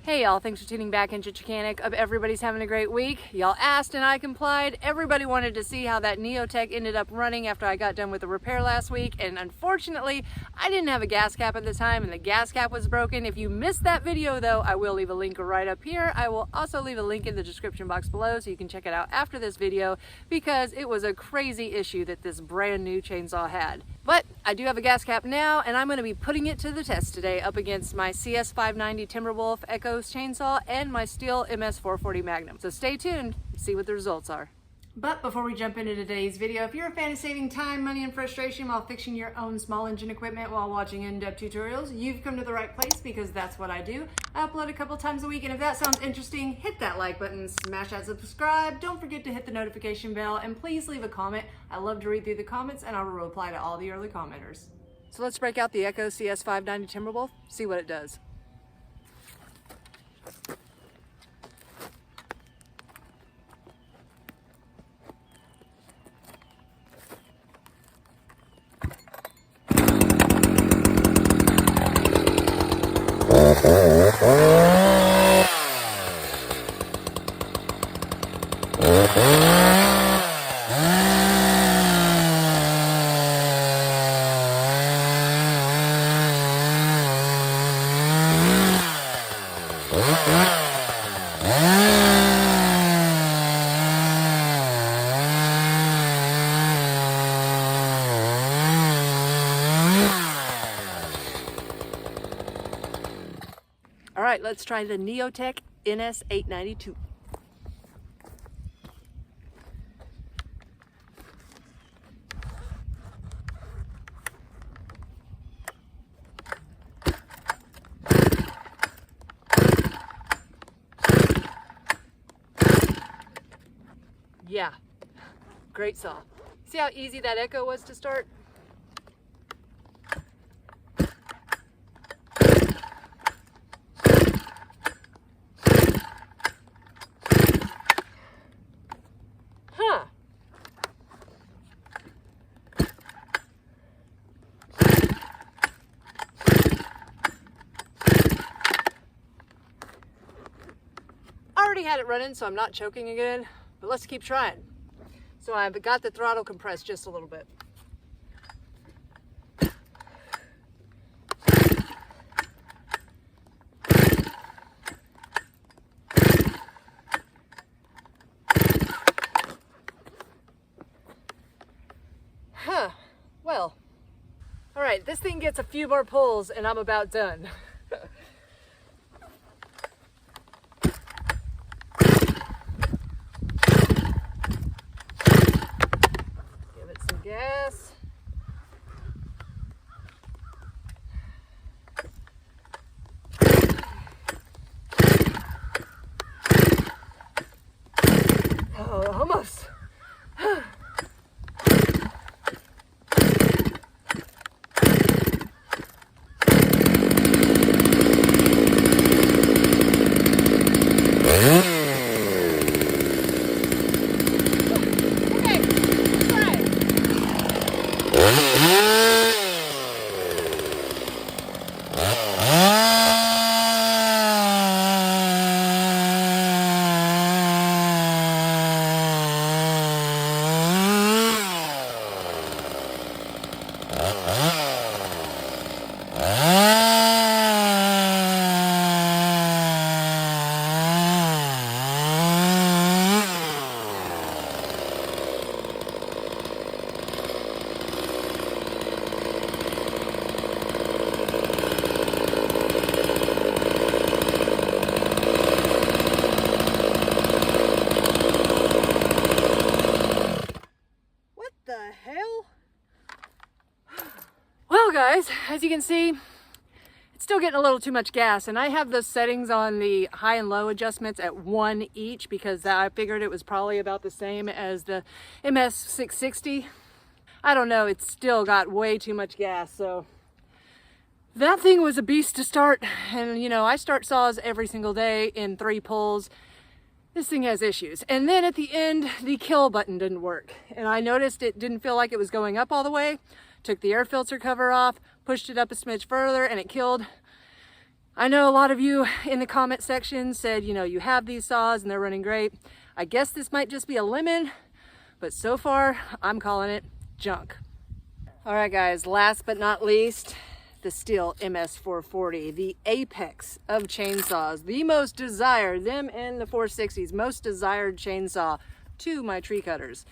Hey y'all, thanks for tuning back into Chickanic. Hope everybody's having a great week. Y'all asked and I complied. Everybody wanted to see how that Neotec ended up running after I got done with the repair last week, and unfortunately I didn't have a gas cap at the time and the gas cap was broken. If you missed that video though, I will leave a link right up here. I will also leave a link in the description box below so you can check it out after this video, because it was a crazy issue that this brand new chainsaw had. But I do have a gas cap now, and I'm going to be putting it to the test today up against my Cs-590 Timberwolf Echo chainsaw and my Stihl MS440 Magnum. So stay tuned, see what the results are. But before we jump into today's video, if you're a fan of saving time, money, and frustration while fixing your own small engine equipment while watching in-depth tutorials, you've come to the right place, because that's what I do. I upload a couple times a week, and if that sounds interesting, hit that like button, smash that subscribe, don't forget to hit the notification bell, and please leave a comment. I love to read through the comments, and I will reply to all the early commenters. So let's break out the Echo CS590 Timberwolf, see what it does. All right, let's try the Neotec NS892. Yeah, great saw. See how easy that Echo was to start? Huh. I already had it running, so I'm not choking again. But let's keep trying. So I've got the throttle compressed just a little bit. Huh, well, all right, this thing gets a few more pulls and I'm about done. Gas. Oh, almost. the hell? Well guys, as you can see, it's still getting a little too much gas, and I have the settings on the high and low adjustments at 1 each because I figured it was probably about the same as the MS660. I don't know, it's still got way too much gas, so that thing was a beast to start. And you know, I start saws every single day in 3 pulls. This thing has issues. And then at the end, the kill button didn't work. And I noticed it didn't feel like it was going up all the way. Took the air filter cover off, pushed it up a smidge further, and it killed. I know a lot of you in the comment section said, you know, you have these saws and they're running great. I guess this might just be a lemon, but so far I'm calling it junk. All right guys, last but not least, the Stihl MS440, the apex of chainsaws, the most desired, them and the 460s, most desired chainsaw to my tree cutters.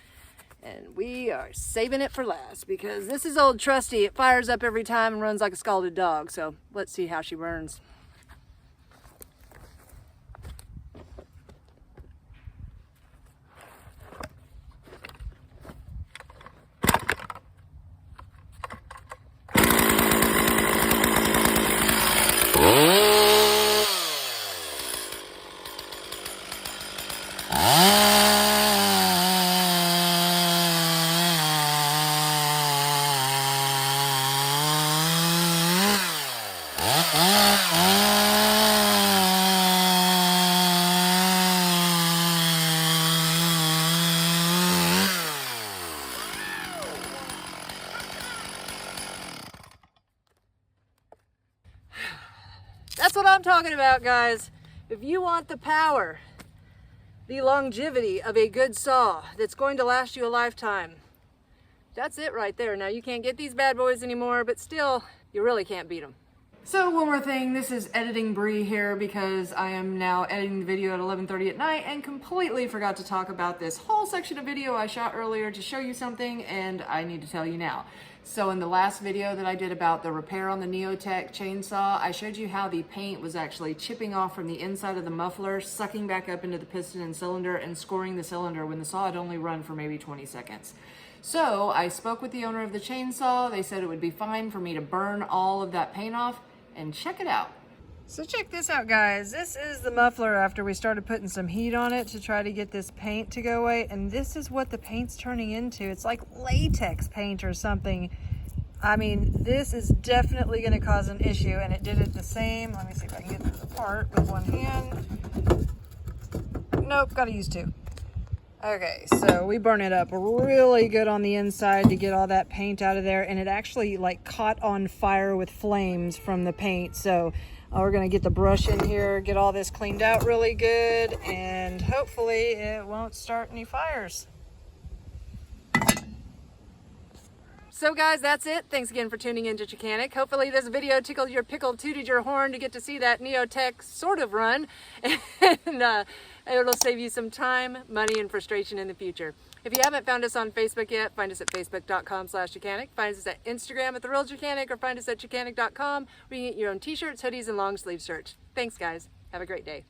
And we are saving it for last because this is old trusty. It fires up every time and runs like a scalded dog. So let's see how she burns. That's what I'm talking about, guys. If you want the power, the longevity of a good saw that's going to last you a lifetime, that's it right there. Now, you can't get these bad boys anymore, but still, you really can't beat them. So one more thing, this is editing Bree here because I am now editing the video at 11:30 at night and completely forgot to talk about this whole section of video I shot earlier to show you something, and I need to tell you now. So in the last video that I did about the repair on the Neotec chainsaw, I showed you how the paint was actually chipping off from the inside of the muffler, sucking back up into the piston and cylinder, and scoring the cylinder when the saw had only run for maybe 20 seconds. So I spoke with the owner of the chainsaw. They said it would be fine for me to burn all of that paint off, and check it out. So check this out, guys. This is the muffler after we started putting some heat on it to try to get this paint to go away, and this is what the paint's turning into. It's like latex paint or something. I mean, this is definitely going to cause an issue, and it did it the same. Let me see if I can get this apart with one hand. Nope, gotta use 2. Okay, so we burn it up really good on the inside to get all that paint out of there, and it actually like caught on fire with flames from the paint. So we're gonna get the brush in here, get all this cleaned out really good, and hopefully it won't start any fires. So guys, that's it. Thanks again for tuning in to Chickanic. Hopefully this video tickled your pickle, tooted your horn to get to see that Neotec sort of run. And it'll save you some time, money, and frustration in the future. If you haven't found us on Facebook yet, find us at facebook.com/Chickanic. Find us at Instagram at The Real Chickanic, or find us at Chickanic.com where you can get your own t-shirts, hoodies, and long sleeve shirts. Thanks guys. Have a great day.